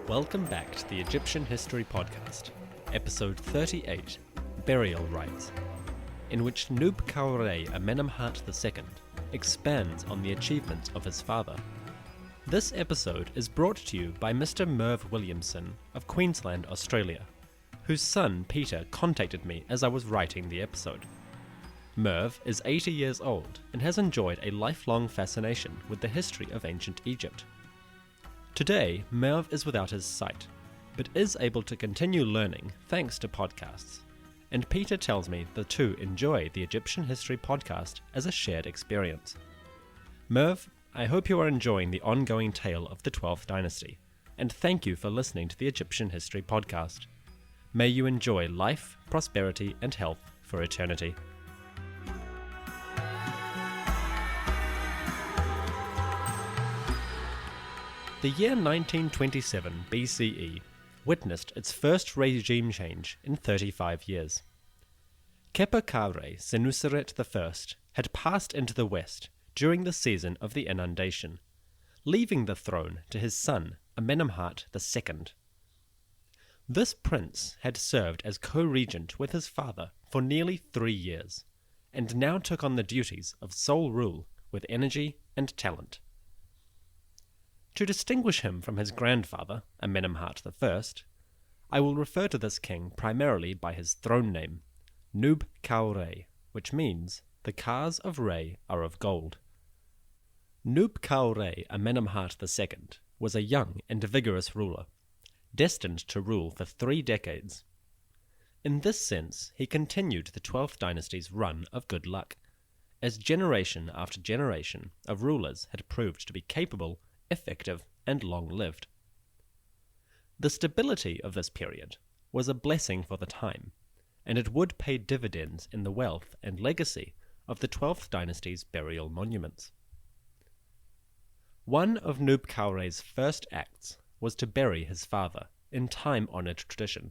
Welcome back to the Egyptian History Podcast, episode 38, Burial Rites, in which Nub-kau-Re Amenemhat II expands on the achievements of his father. This episode is brought to you by Mr. Merv Williamson of Queensland, Australia, whose son Peter contacted me as I was writing the episode. Merv is 80 years old and has enjoyed a lifelong fascination with the history of ancient Egypt. Today, Merv is without his sight, but is able to continue learning thanks to podcasts, and Peter tells me the two enjoy the Egyptian History Podcast as a shared experience. Merv, I hope you are enjoying the ongoing tale of the 12th dynasty, and thank you for listening to the Egyptian History Podcast. May you enjoy life, prosperity, and health for eternity. The year 1927 BCE witnessed its first regime change in 35 years. Nub-kau-Re Senuseret I had passed into the west during the season of the inundation, leaving the throne to his son Amenemhat II. This prince had served as co-regent with his father for nearly 3 years, and now took on the duties of sole rule with energy and talent. To distinguish him from his grandfather, Amenemhat I will refer to this king primarily by his throne name, Nub-kau-Re, which means, the cars of Re are of gold. Nub-kau-Re Amenemhat II was a young and vigorous ruler, destined to rule for 3 decades. In this sense, he continued the 12th dynasty's run of good luck, as generation after generation of rulers had proved to be capable, effective, and long-lived. The stability of this period was a blessing for the time, and it would pay dividends in the wealth and legacy of the 12th dynasty's burial monuments. One of Nub-kau-Re's first acts was to bury his father in time-honored tradition.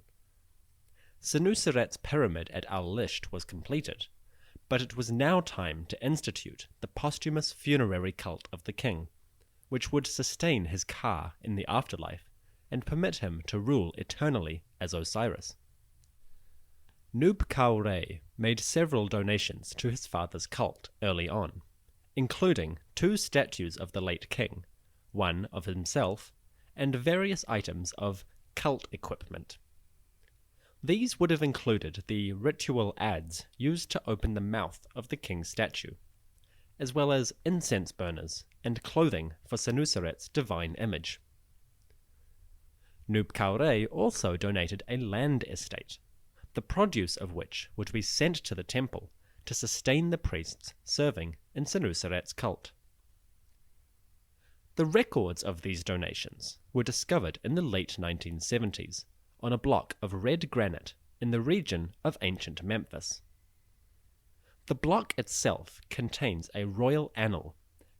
Senuseret's pyramid at Al-Lisht was completed, but it was now time to institute the posthumous funerary cult of the king, which would sustain his ka in the afterlife and permit him to rule eternally as Osiris. Nub-kau-Re made several donations to his father's cult early on, including 2 statues of the late king, one of himself, and various items of cult equipment. These would have included the ritual adze used to open the mouth of the king's statue, as well as incense burners and clothing for Senuseret's divine image. Nub-kau-Re also donated a land estate, the produce of which would be sent to the temple to sustain the priests serving in Senuseret's cult. The records of these donations were discovered in the late 1970s on a block of red granite in the region of ancient Memphis. The block itself contains a royal annal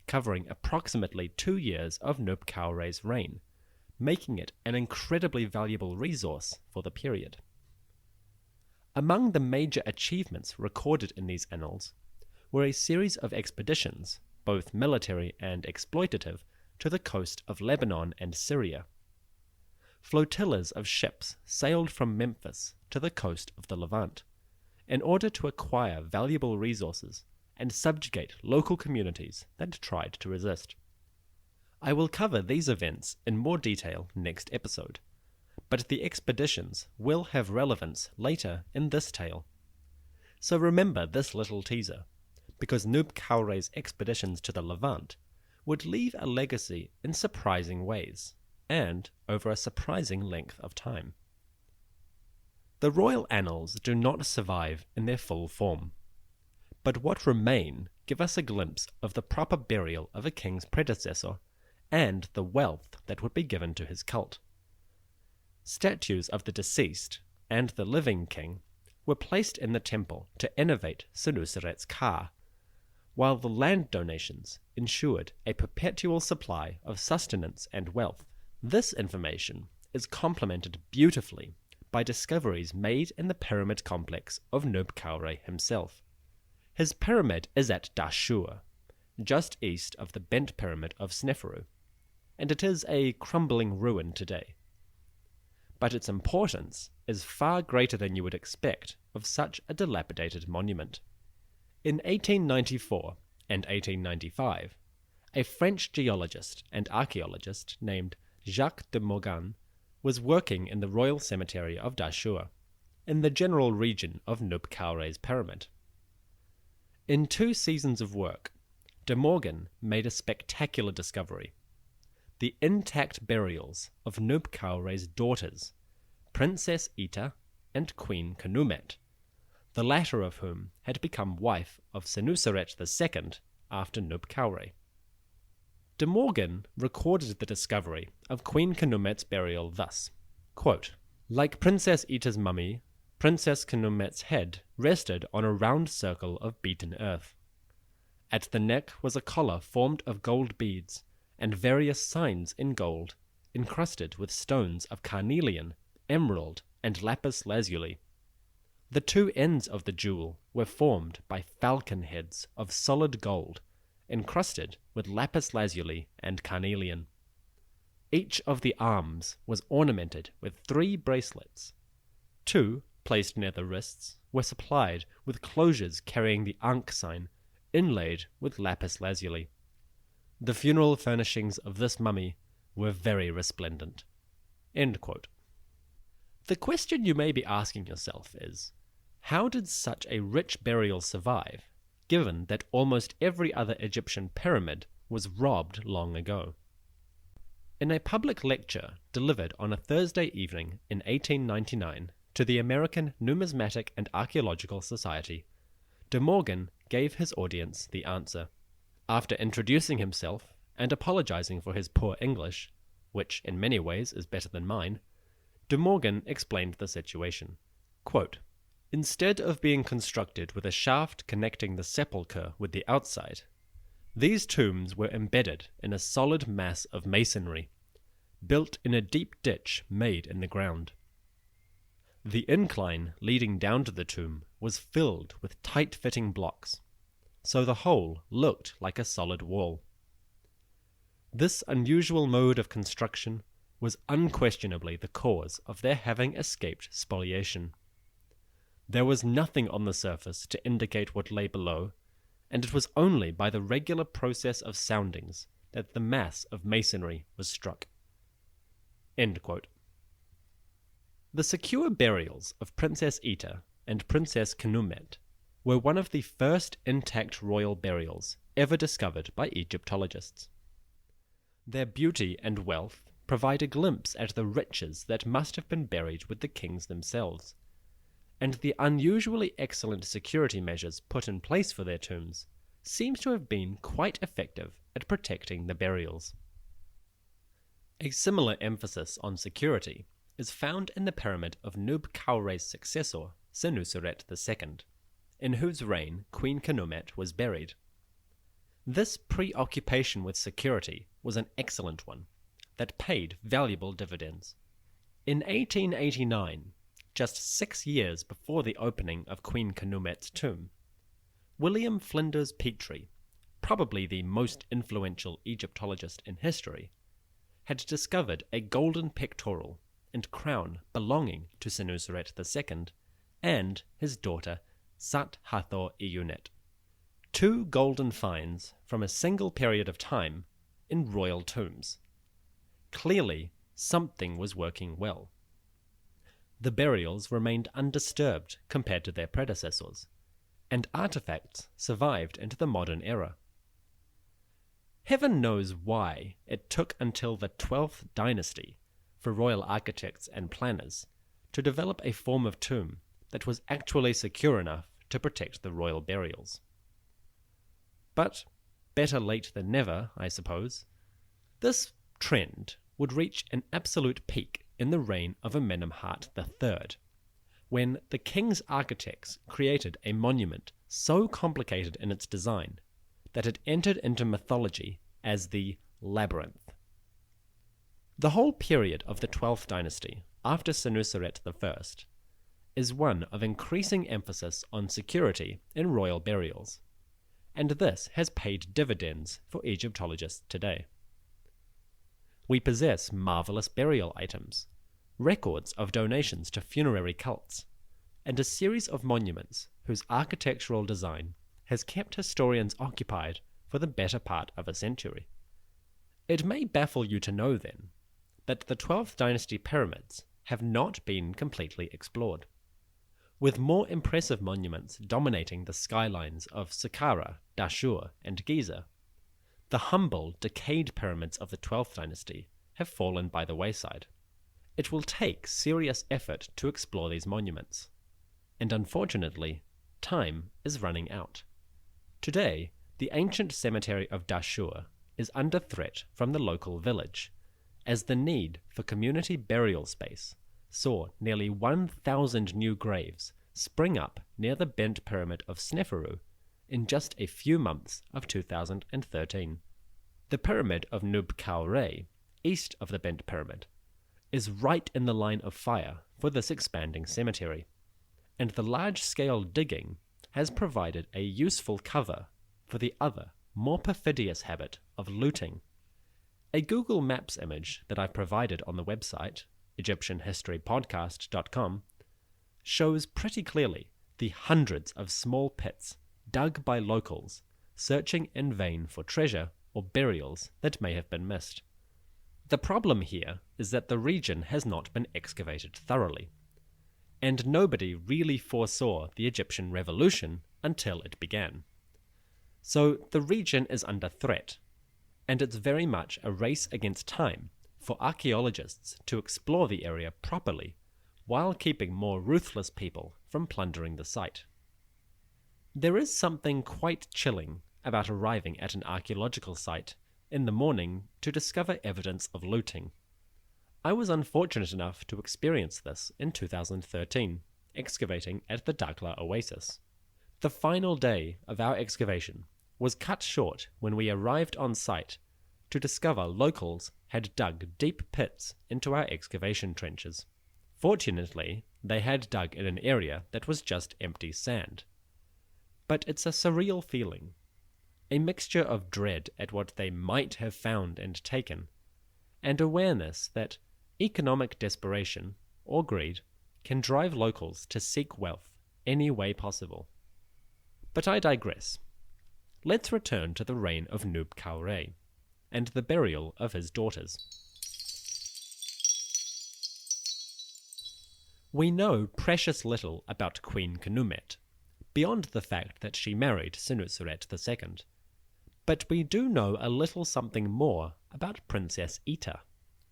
covering approximately 2 years of Nub-kau-Re's reign, making it an incredibly valuable resource for the period. Among the major achievements recorded in these annals were a series of expeditions, both military and exploitative, to the coast of Lebanon and Syria. Flotillas of ships sailed from Memphis to the coast of the Levant, in order to acquire valuable resources and subjugate local communities that tried to resist. I will cover these events in more detail next episode, but the expeditions will have relevance later in this tale. So remember this little teaser, because Nub-kau-Re's expeditions to the Levant would leave a legacy in surprising ways, and over a surprising length of time. The royal annals do not survive in their full form, but what remain give us a glimpse of the proper burial of a king's predecessor and the wealth that would be given to his cult. Statues of the deceased and the living king were placed in the temple to innovate Senuseret's ka, while the land donations ensured a perpetual supply of sustenance and wealth. This information is complemented beautifully by discoveries made in the pyramid complex of Nub-kau-Re himself. His pyramid is at Dashur, just east of the bent pyramid of Sneferu, and it is a crumbling ruin today, but its importance is far greater than you would expect of such a dilapidated monument. In 1894 and 1895, a French geologist and archaeologist named Jacques de Morgan was working in the Royal Cemetery of Dashur, in the general region of Nub-kau-Re's pyramid. In 2 seasons of work, de Morgan made a spectacular discovery: the intact burials of Nub-kau-Re's daughters, Princess Ita and Queen Knumet, the latter of whom had become wife of Senuseret II after Nub-kau-Re. De Morgan recorded the discovery of Queen Knumet's burial thus, quote, "Like Princess Ita's mummy, Princess Knumet's head rested on a round circle of beaten earth. At the neck was a collar formed of gold beads and various signs in gold, encrusted with stones of carnelian, emerald, and lapis lazuli. The 2 ends of the jewel were formed by falcon heads of solid gold, encrusted with lapis lazuli and carnelian. Each of the arms was ornamented with 3 bracelets. 2, placed near the wrists, were supplied with closures carrying the Ankh sign, inlaid with lapis lazuli. The funeral furnishings of this mummy were very resplendent." End quote. The question you may be asking yourself is, how did such a rich burial survive, given that almost every other Egyptian pyramid was robbed long ago? In a public lecture delivered on a Thursday evening in 1899 to the American Numismatic and Archaeological Society, de Morgan gave his audience the answer. After introducing himself and apologizing for his poor English, which in many ways is better than mine, de Morgan explained the situation. Quote, "Instead of being constructed with a shaft connecting the sepulchre with the outside, these tombs were embedded in a solid mass of masonry, built in a deep ditch made in the ground. The incline leading down to the tomb was filled with tight-fitting blocks, so the whole looked like a solid wall. This unusual mode of construction was unquestionably the cause of their having escaped spoliation. There was nothing on the surface to indicate what lay below, and it was only by the regular process of soundings that the mass of masonry was struck." End quote. The secure burials of Princess Ita and Princess Knumet were one of the first intact royal burials ever discovered by Egyptologists. Their beauty and wealth provide a glimpse at the riches that must have been buried with the kings themselves, and the unusually excellent security measures put in place for their tombs seems to have been quite effective at protecting the burials. A similar emphasis on security is found in the pyramid of Nub-kau-Re's successor, Senuseret II, in whose reign Queen Knumet was buried. This preoccupation with security was an excellent one that paid valuable dividends. In 1889, just 6 years before the opening of Queen Knumet's tomb, William Flinders Petrie, probably the most influential Egyptologist in history, had discovered a golden pectoral and crown belonging to Senuseret II and his daughter Sat-Hathor-Iyunet, 2 golden finds from a single period of time in royal tombs. Clearly, something was working well. The burials remained undisturbed compared to their predecessors, and artifacts survived into the modern era. Heaven knows why it took until the 12th dynasty for royal architects and planners to develop a form of tomb that was actually secure enough to protect the royal burials. But better late than never, I suppose. This trend would reach an absolute peak in the reign of Amenemhat III, when the king's architects created a monument so complicated in its design that it entered into mythology as the Labyrinth. The whole period of the 12th dynasty, after Senuseret I, is one of increasing emphasis on security in royal burials, and this has paid dividends for Egyptologists today. We possess marvelous burial items, records of donations to funerary cults, and a series of monuments whose architectural design has kept historians occupied for the better part of a century. It may baffle you to know, then, that the 12th dynasty pyramids have not been completely explored. With more impressive monuments dominating the skylines of Saqqara, Dashur, and Giza, the humble, decayed pyramids of the 12th dynasty have fallen by the wayside. It will take serious effort to explore these monuments, and unfortunately, time is running out. Today, the ancient cemetery of Dashur is under threat from the local village, as the need for community burial space saw nearly 1,000 new graves spring up near the bent pyramid of Sneferu in just a few months of 2013. The pyramid of Nub-kau-Re, east of the bent pyramid, is right in the line of fire for this expanding cemetery, and the large-scale digging has provided a useful cover for the other, more perfidious habit of looting. A Google Maps image that I've provided on the website, EgyptianHistoryPodcast.com, shows pretty clearly the hundreds of small pits dug by locals searching in vain for treasure or burials that may have been missed. The problem here is that the region has not been excavated thoroughly, and nobody really foresaw the Egyptian revolution until it began. So the region is under threat, and it's very much a race against time for archaeologists to explore the area properly while keeping more ruthless people from plundering the site. There is something quite chilling about arriving at an archaeological site in the morning to discover evidence of looting. I was unfortunate enough to experience this in 2013, excavating at the Dakhla Oasis. The final day of our excavation was cut short when we arrived on site to discover locals had dug deep pits into our excavation trenches. Fortunately, they had dug in an area that was just empty sand. But it's a surreal feeling, a mixture of dread at what they might have found and taken, and awareness that economic desperation or greed can drive locals to seek wealth any way possible. But I digress. Let's return to the reign of Nub-kau-Re and the burial of his daughters. We know precious little about Queen Khnummet, beyond the fact that she married Senusret II, but we do know a little something more about Princess Ita,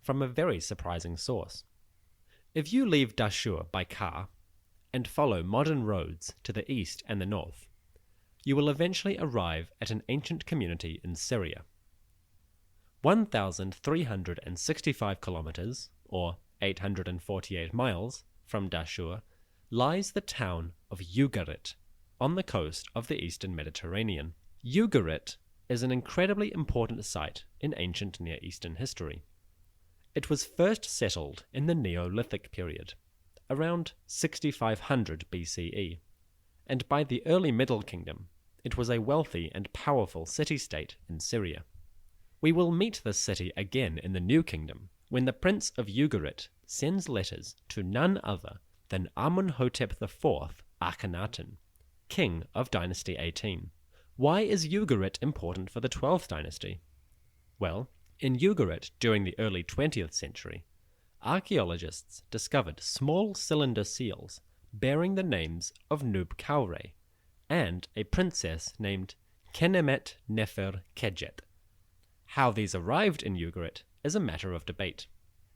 from a very surprising source. If you leave Dashur by car and follow modern roads to the east and the north, you will eventually arrive at an ancient community in Syria. 1,365 kilometers, or 848 miles, from Dashur lies the town of Ugarit, on the coast of the eastern Mediterranean. Ugarit is an incredibly important site in ancient Near Eastern history. It was first settled in the Neolithic period, around 6500 BCE, and by the early Middle Kingdom, it was a wealthy and powerful city-state in Syria. We will meet this city again in the New Kingdom, when the Prince of Ugarit sends letters to none other than Amenhotep IV Akhenaten, king of Dynasty 18. Why is Ugarit important for the 12th dynasty? Well, in Ugarit during the early 20th century, archaeologists discovered small cylinder seals bearing the names of Nub-kau-Re and a princess named Khenemet Nefer Kejet. How these arrived in Ugarit is a matter of debate.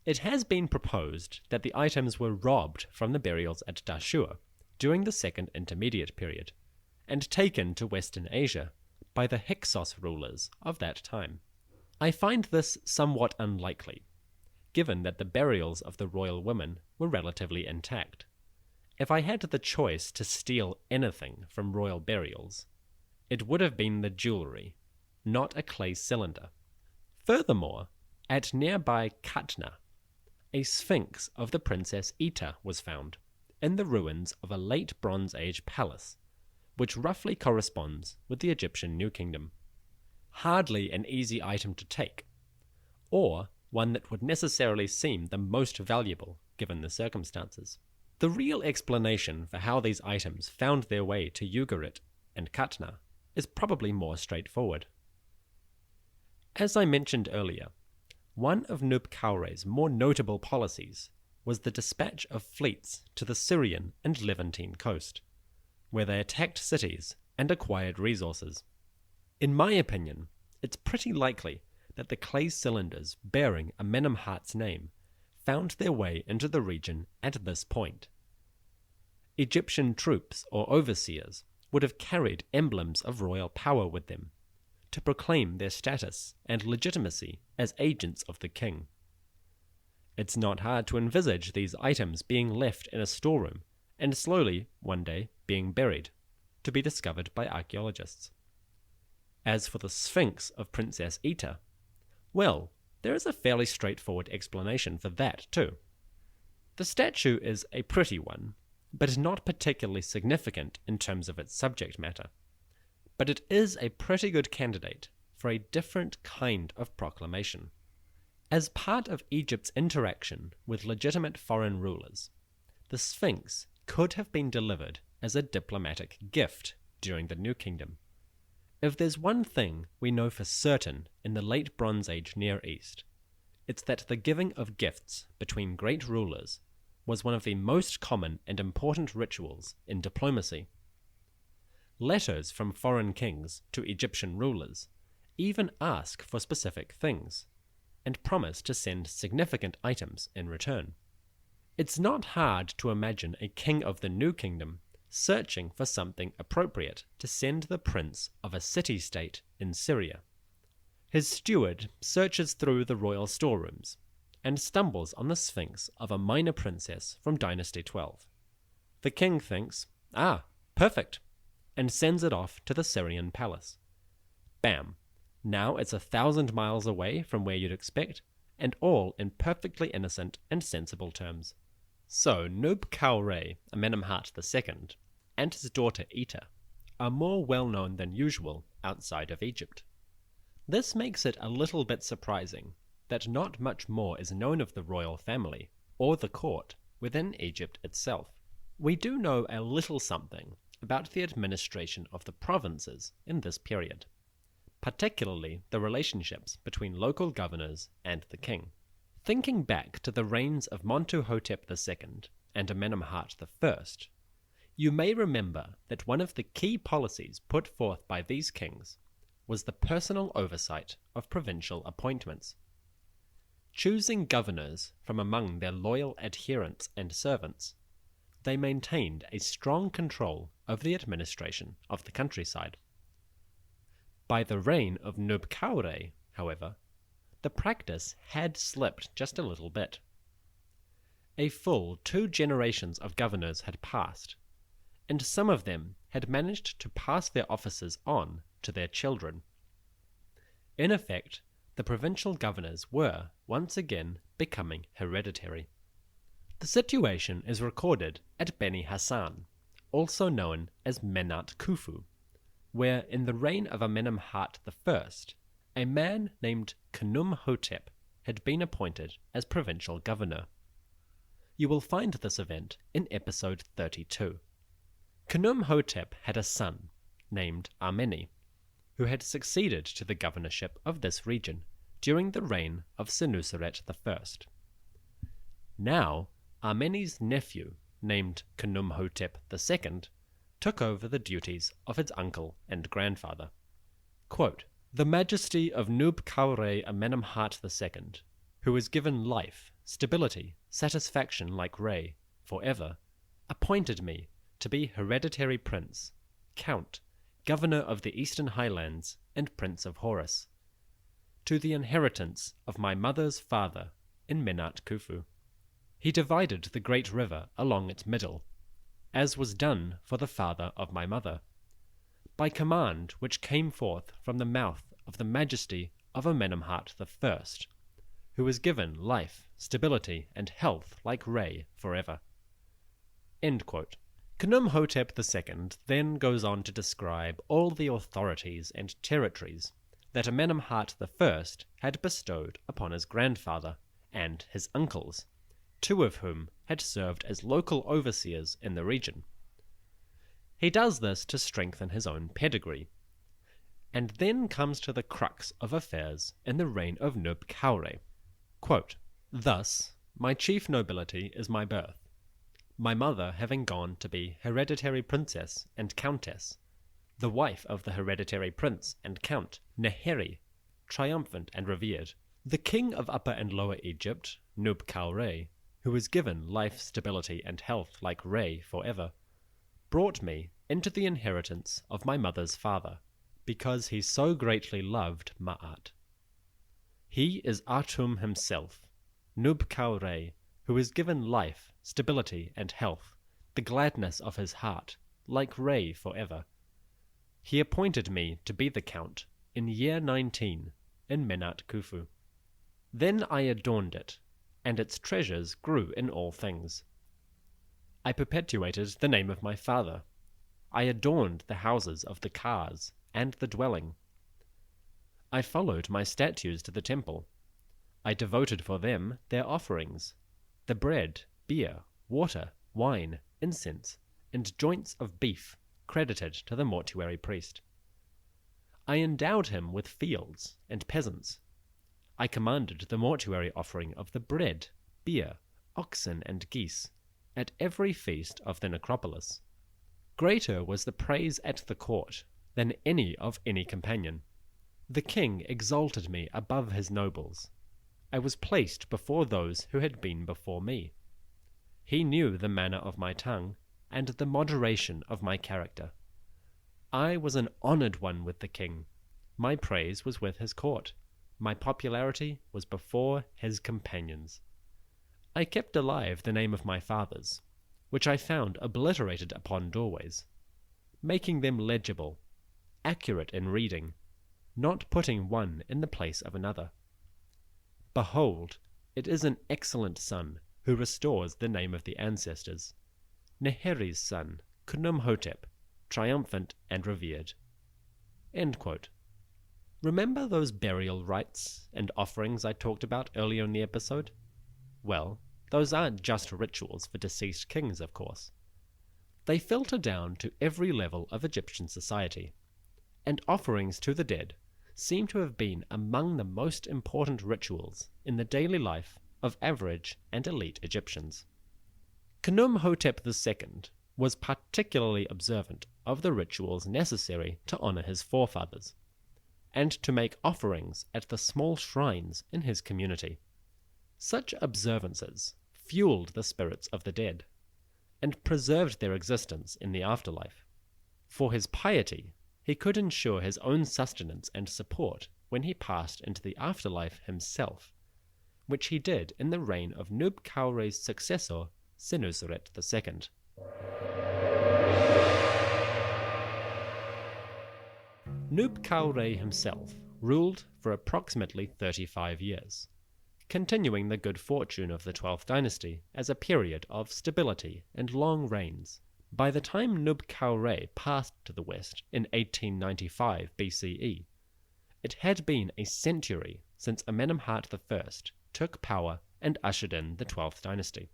It has been proposed that the items were robbed from the burials at Dashur during the Second Intermediate Period, and taken to Western Asia by the Hyksos rulers of that time. I find this somewhat unlikely, given that the burials of the royal women were relatively intact. If I had the choice to steal anything from royal burials, it would have been the jewelry, not a clay cylinder. Furthermore, at nearby Katna, a sphinx of the Princess Ita was found in the ruins of a late Bronze Age palace, which roughly corresponds with the Egyptian New Kingdom. Hardly an easy item to take, or one that would necessarily seem the most valuable given the circumstances. The real explanation for how these items found their way to Ugarit and Katna is probably more straightforward. As I mentioned earlier, one of Nub-kau-Re's more notable policies was the dispatch of fleets to the Syrian and Levantine coast, where they attacked cities and acquired resources. In my opinion, it's pretty likely that the clay cylinders bearing Amenemhat's name found their way into the region at this point. Egyptian troops or overseers would have carried emblems of royal power with them, to proclaim their status and legitimacy as agents of the king. It's not hard to envisage these items being left in a storeroom and slowly, one day, being buried, to be discovered by archaeologists. As for the Sphinx of Princess Ita, well, there is a fairly straightforward explanation for that too. The statue is a pretty one, but not particularly significant in terms of its subject matter. But it is a pretty good candidate for a different kind of proclamation. As part of Egypt's interaction with legitimate foreign rulers, the Sphinx could have been delivered as a diplomatic gift during the New Kingdom. If there's one thing we know for certain in the late Bronze Age Near East, it's that the giving of gifts between great rulers was one of the most common and important rituals in diplomacy. Letters from foreign kings to Egyptian rulers even ask for specific things, and promise to send significant items in return. It's not hard to imagine a king of the New Kingdom searching for something appropriate to send the prince of a city-state in Syria. His steward searches through the royal storerooms and stumbles on the Sphinx of a minor princess from Dynasty 12. The king thinks, perfect, and sends it off to the Syrian palace. Bam! Now it's 1,000 miles away from where you'd expect, and all in perfectly innocent and sensible terms. So Nub-kau-Re Amenemhat II and his daughter Ita are more well known than usual outside of Egypt. This makes it a little bit surprising that not much more is known of the royal family or the court within Egypt itself. We do know a little something about the administration of the provinces in this period, particularly the relationships between local governors and the king. Thinking back to the reigns of Montuhotep II and Amenemhat I, you may remember that one of the key policies put forth by these kings was the personal oversight of provincial appointments. Choosing governors from among their loyal adherents and servants, they maintained a strong control of the administration of the countryside. By the reign of Nub-kau-Re, however, the practice had slipped just a little bit. A full 2 generations of governors had passed, and some of them had managed to pass their offices on to their children. In effect, the provincial governors were, once again, becoming hereditary. The situation is recorded at Beni Hassan, also known as Menat Khufu, where in the reign of Amenemhat I, a man named Khnum-hotep had been appointed as provincial governor. You will find this event in episode 32. Khnum-hotep had a son named Ameni, who had succeeded to the governorship of this region during the reign of Senuseret I. Now, Ameni's nephew, named Khnum-hotep II, took over the duties of his uncle and grandfather. Quote, "The majesty of Nub-kau-Re Amenemhat II, who was given life, stability, satisfaction like Re, forever, appointed me to be hereditary prince, count, governor of the eastern highlands, and prince of Horus, to the inheritance of my mother's father in Menat Khufu. He divided the great river along its middle, as was done for the father of my mother, by command which came forth from the mouth of the majesty of Amenemhat I, who was given life, stability, and health like Re forever." End quote. Khnum-hotep II then goes on to describe all the authorities and territories that Amenemhat I had bestowed upon his grandfather and his uncles, 2 of whom had served as local overseers in the region. He does this to strengthen his own pedigree, and then comes to the crux of affairs in the reign of Nub-kau-Re. Quote, "Thus, my chief nobility is my birth, my mother having gone to be hereditary princess and countess, the wife of the hereditary prince and count, Neheri, triumphant and revered. The king of Upper and Lower Egypt, Nub-kau-Re, who was given life, stability, and health like Re forever, brought me into the inheritance of my mother's father, because he so greatly loved Ma'at. He is Atum himself, Nub-kau-Re, who is given life, stability, and health, the gladness of his heart, like Re forever. He appointed me to be the count in year 19 in Menat Khufu. Then I adorned it, and its treasures grew in all things. I perpetuated the name of my father. I adorned the houses of the Kars and the dwelling. I followed my statues to the temple. I devoted for them their offerings, the bread, beer, water, wine, incense, and joints of beef credited to the mortuary priest. I endowed him with fields and peasants. I commanded the mortuary offering of the bread, beer, oxen, and geese at every feast of the necropolis. Greater was the praise at the court than any of any companion. The king exalted me above his nobles. I was placed before those who had been before me. He knew the manner of my tongue and the moderation of my character. I was an honored one with the king. My praise was with his court. My popularity was before his companions. I kept alive the name of my fathers, which I found obliterated upon doorways, making them legible, accurate in reading, not putting one in the place of another. Behold, it is an excellent son who restores the name of the ancestors, Neheri's son, Khnum-hotep, triumphant and revered." End quote. Remember those burial rites and offerings I talked about earlier in the episode? Well, those aren't just rituals for deceased kings, of course. They filter down to every level of Egyptian society, and offerings to the dead seem to have been among the most important rituals in the daily life of average and elite Egyptians. Khnum-hotep II was particularly observant of the rituals necessary to honor his forefathers, and to make offerings at the small shrines in his community. Such observances fueled the spirits of the dead, and preserved their existence in the afterlife. For his piety, he could ensure his own sustenance and support when he passed into the afterlife himself, which he did in the reign of Nub-kau-Re's successor, Senusret II. Nub-kau-Re himself ruled for approximately 35 years, continuing the good fortune of the 12th dynasty as a period of stability and long reigns. By the time Nub-kau-Re passed to the west in 1895 BCE, it had been a century since Amenemhat I took power and ushered in the 12th dynasty.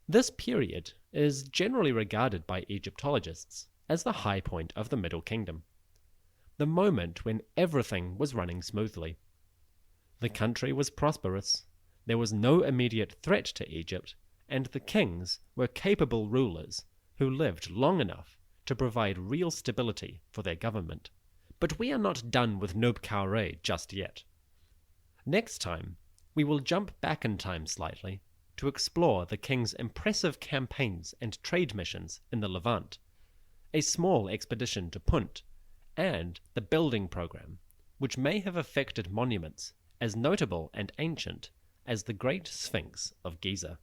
This period is generally regarded by Egyptologists as the high point of the Middle Kingdom, the moment when everything was running smoothly. The country was prosperous, there was no immediate threat to Egypt, and the kings were capable rulers who lived long enough to provide real stability for their government. But we are not done with Nub-kau-Re just yet. Next time, we will jump back in time slightly to explore the king's impressive campaigns and trade missions in the Levant, a small expedition to Punt, and the building program, which may have affected monuments as notable and ancient as the Great Sphinx of Giza.